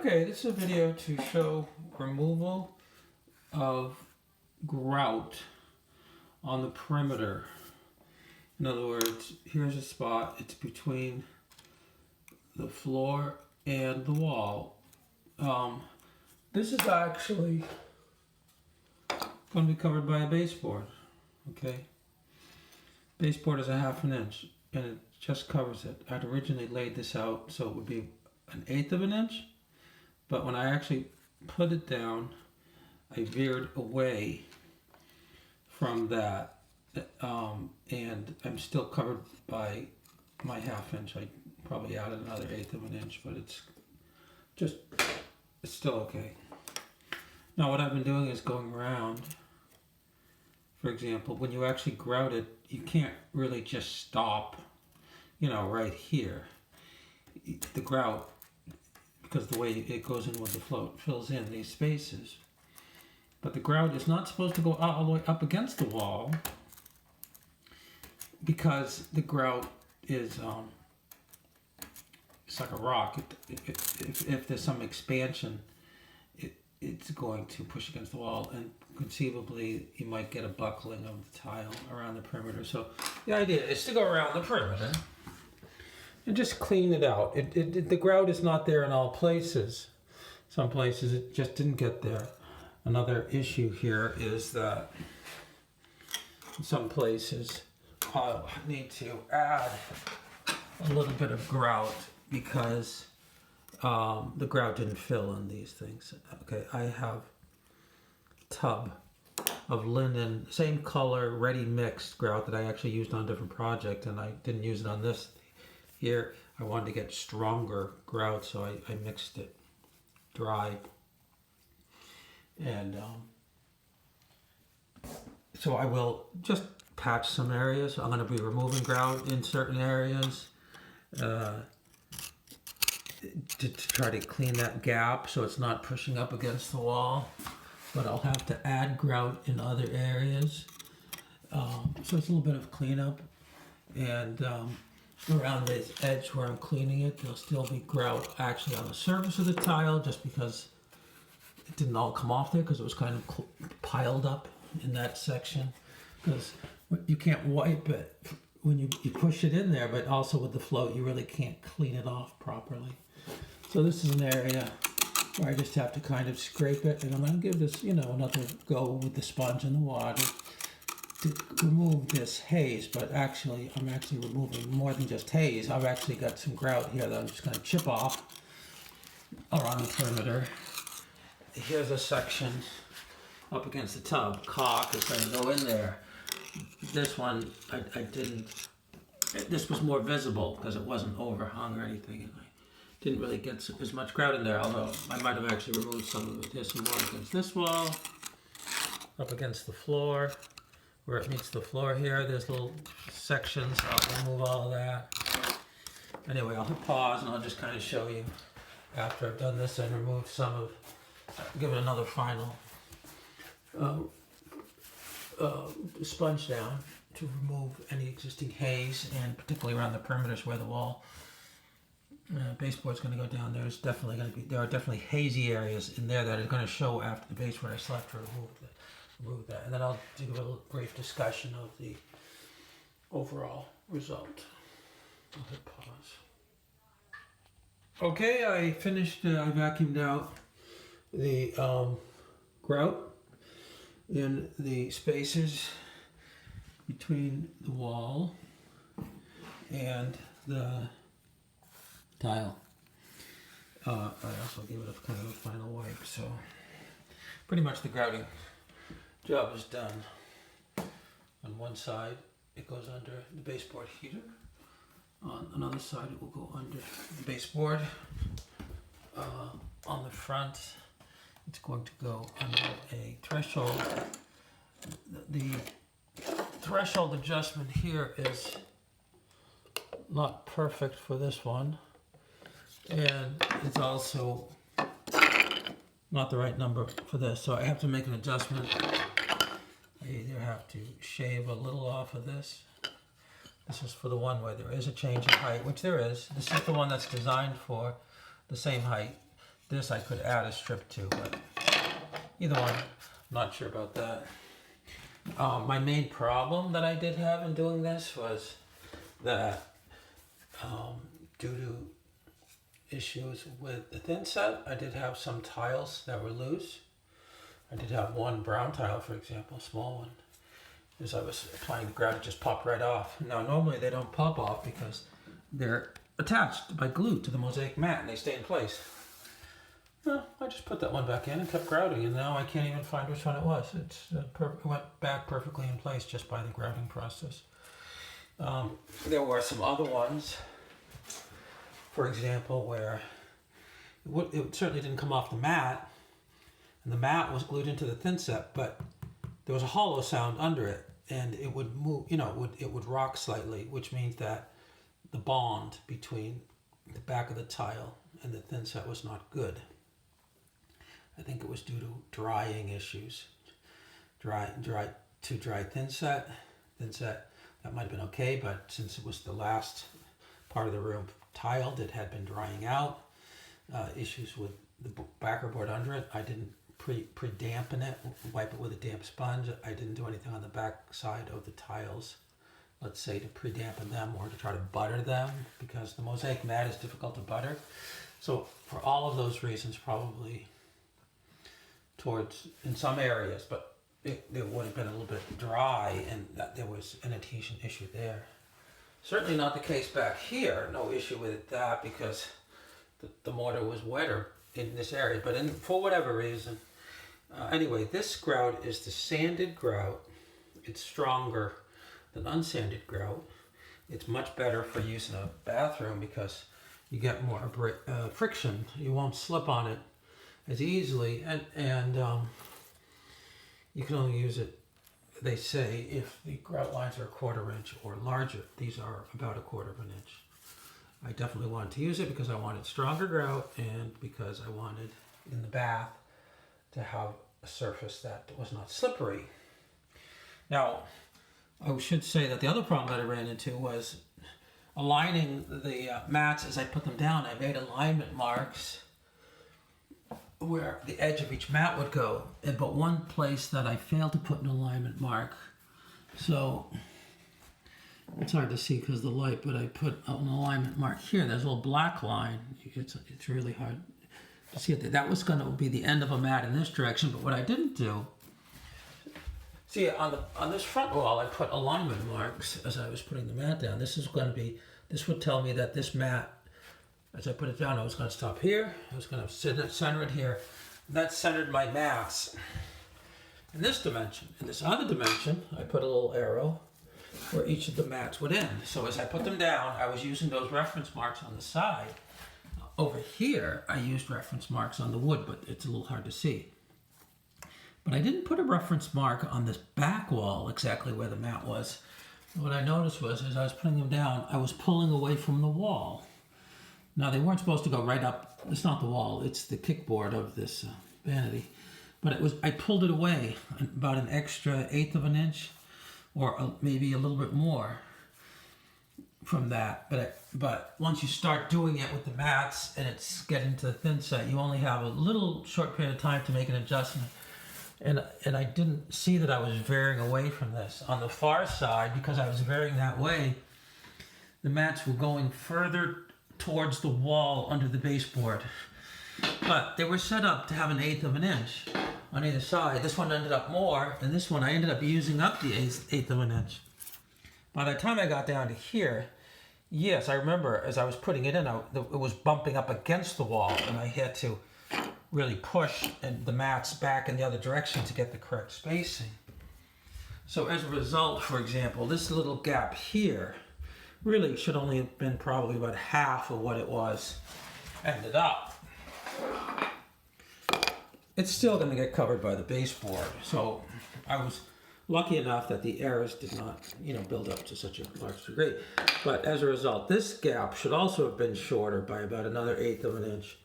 Okay, this is a video to show removal of grout on the perimeter. In other words, here's a spot, it's between the floor and the wall. This is actually going to be covered by a baseboard, okay? Baseboard is a 1/2 inch and it just covers it. I'd originally laid this out so it would be 1/8 inch. But when I actually put it down, I veered away from that, and I'm still covered by my 1/2 inch. I probably added another 1/8 inch, but it's still okay. Now what I've been doing is going around. For example, when you actually grout it, you can't really just stop, right here. The grout, because the way it goes in with the float, fills in these spaces. But the grout is not supposed to go all the way up against the wall, because the grout is it's like a rock. If there's some expansion, it's going to push against the wall, and conceivably you might get a buckling of the tile around the perimeter. So the idea is to go around the perimeter and just clean it out. The grout is not there in all places. Some places it just didn't get there. Another issue here is that in some places I'll need to add a little bit of grout because the grout didn't fill in these things. Okay, I have a tub of linen, same color, ready mixed grout that I actually used on a different project, and I didn't use it on this. Here, I wanted to get stronger grout, so I mixed it dry. And so I will just patch some areas. I'm going to be removing grout in certain areas to try to clean that gap so it's not pushing up against the wall. But I'll have to add grout in other areas. So it's a little bit of cleanup. And around this edge where I'm cleaning it, there'll still be grout actually on the surface of the tile, just because it didn't all come off there because it was kind of piled up in that section. Because you can't wipe it when you push it in there, but also with the float you really can't clean it off properly. So this is an area where I just have to kind of scrape it, and I'm going to give this another go with the sponge and the water to remove this haze. But actually I'm removing more than just haze. I've actually got some grout here that I'm just going to chip off around the perimeter. Here's a section up against the tub. Caulk is going to go in there. This one I didn't. This was more visible because it wasn't overhung or anything, and I didn't really get as much grout in there. Although I might have actually removed some of it. Here's some more against this wall, up against the floor. Where it meets the floor here, there's little sections. I'll remove all of that. Anyway, I'll hit pause and I'll just kind of show you after I've done this and removed some of, give it another final sponge down to remove any existing haze, and particularly around the perimeters where the wall baseboard's going to go down. There are definitely hazy areas in there that are going to show after the baseboard. I still have to remove that, and then I'll do a little brief discussion of the overall result. I'll hit pause. Okay, I finished. I vacuumed out the grout in the spaces between the wall and the tile. I also gave it a kind of a final wipe, so pretty much the grouting job is done. On one side it goes under the baseboard heater. On another side it will go under the baseboard. On the front it's going to go under a threshold. The threshold adjustment here is not perfect for this one, and it's also not the right number for this, so I have to make an adjustment. I either have to shave a little off of this. This is for the one where there is a change in height, which there is. This is the one that's designed for the same height. this I could add a strip to, but either one, I'm not sure about that. My main problem that I did have in doing this was that due to issues with the thin set, I did have some tiles that were loose. I did have one brown tile, for example, a small one. As I was applying the grout, it just popped right off. Now, normally they don't pop off because they're attached by glue to the mosaic mat and they stay in place. Well, I just put that one back in and kept grouting, and now I can't even find which one it was. It went back perfectly in place just by the grouting process. There were some other ones, for example, where it certainly didn't come off the mat, and the mat was glued into the thin set, but there was a hollow sound under it, and it would move, it would rock slightly, which means that the bond between the back of the tile and the thin set was not good. I think it was due to drying issues. Too dry thin set, that might have been okay, but since it was the last part of the room tiled, it had been drying out. Issues with the backer board under it. I didn't pre-dampen it, wipe it with a damp sponge. I didn't do anything on the back side of the tiles, let's say, to pre-dampen them or to try to butter them, because the mosaic mat is difficult to butter. So for all of those reasons, probably in some areas, but it would have been a little bit dry, and that there was an adhesion issue there. Certainly not the case back here. No issue with that because the mortar was wetter in this area, but for whatever reason. Anyway, this grout is the sanded grout. It's stronger than unsanded grout. It's much better for use in a bathroom because you get more friction. You won't slip on it as easily, and you can only use it, they say, if the grout lines are 1/4 inch or larger. These are about 1/4 inch. I definitely wanted to use it because I wanted stronger grout and because I wanted in the bath to have a surface that was not slippery. Now, I should say that the other problem that I ran into was aligning the mats as I put them down. I made alignment marks where the edge of each mat would go, but one place that I failed to put an alignment mark, so it's hard to see because of the light, but I put an alignment mark here. There's a little black line. It's really hard to see it. That was going to be the end of a mat in this direction, but what I didn't do, see, on this front wall, I put alignment marks as I was putting the mat down. This would tell me that this mat, as I put it down, I was going to stop here. I was going to center it here. And that centered my mats in this dimension. In this other dimension, I put a little arrow where each of the mats would end. So as I put them down, I was using those reference marks on the side. Over here, I used reference marks on the wood, but it's a little hard to see. But I didn't put a reference mark on this back wall exactly where the mat was. What I noticed was, as I was putting them down, I was pulling away from the wall. Now, they weren't supposed to go right up. It's not the wall. It's the kickboard of this vanity. But I pulled it away about an extra 1/8 of an inch or maybe a little bit more from that. But once you start doing it with the mats and it's getting to the thin set, you only have a little short period of time to make an adjustment. And I didn't see that I was veering away from this. On the far side, because I was veering that way, the mats were going further towards the wall under the baseboard. But they were set up to have an 1/8 of an inch on either side. This one ended up more, and this one I ended up using up the 1/8 of an inch. By the time I got down to here, yes, I remember as I was putting it in, it was bumping up against the wall, and I had to really push the mats back in the other direction to get the correct spacing. So as a result, for example, this little gap here really should only have been probably about half of what it was ended up. It's still going to get covered by the baseboard. So I was lucky enough that the errors did not, build up to such a large degree. But as a result, this gap should also have been shorter by about another 1/8 of an inch.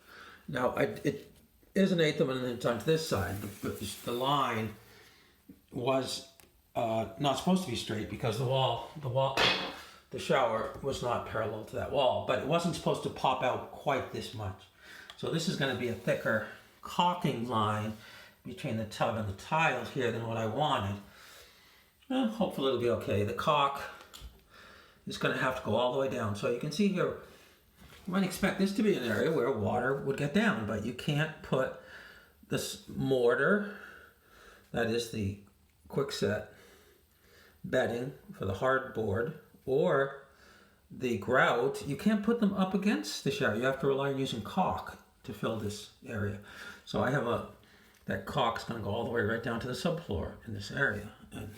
Now, it is an 1/8 of an inch on this side, but the line was not supposed to be straight because the shower was not parallel to that wall, but it wasn't supposed to pop out quite this much. So this is going to be a thicker caulking line between the tub and the tile here than what I wanted. Well, hopefully it'll be okay. The caulk is going to have to go all the way down. So you can see here, you might expect this to be an area where water would get down, but you can't put this mortar, that is the quickset bedding for the hardboard, or the grout, you can't put them up against the shower. You have to rely on using caulk to fill this area. So I have that caulk's going to go all the way right down to the subfloor in this area, and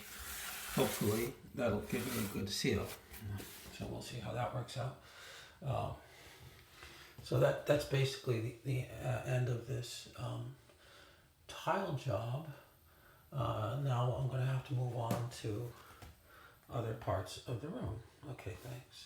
hopefully that'll give me a good seal. So we'll see how that works out. So that's basically the end of this tile job. Now I'm going to have to move on to other parts of the room. Okay, thanks.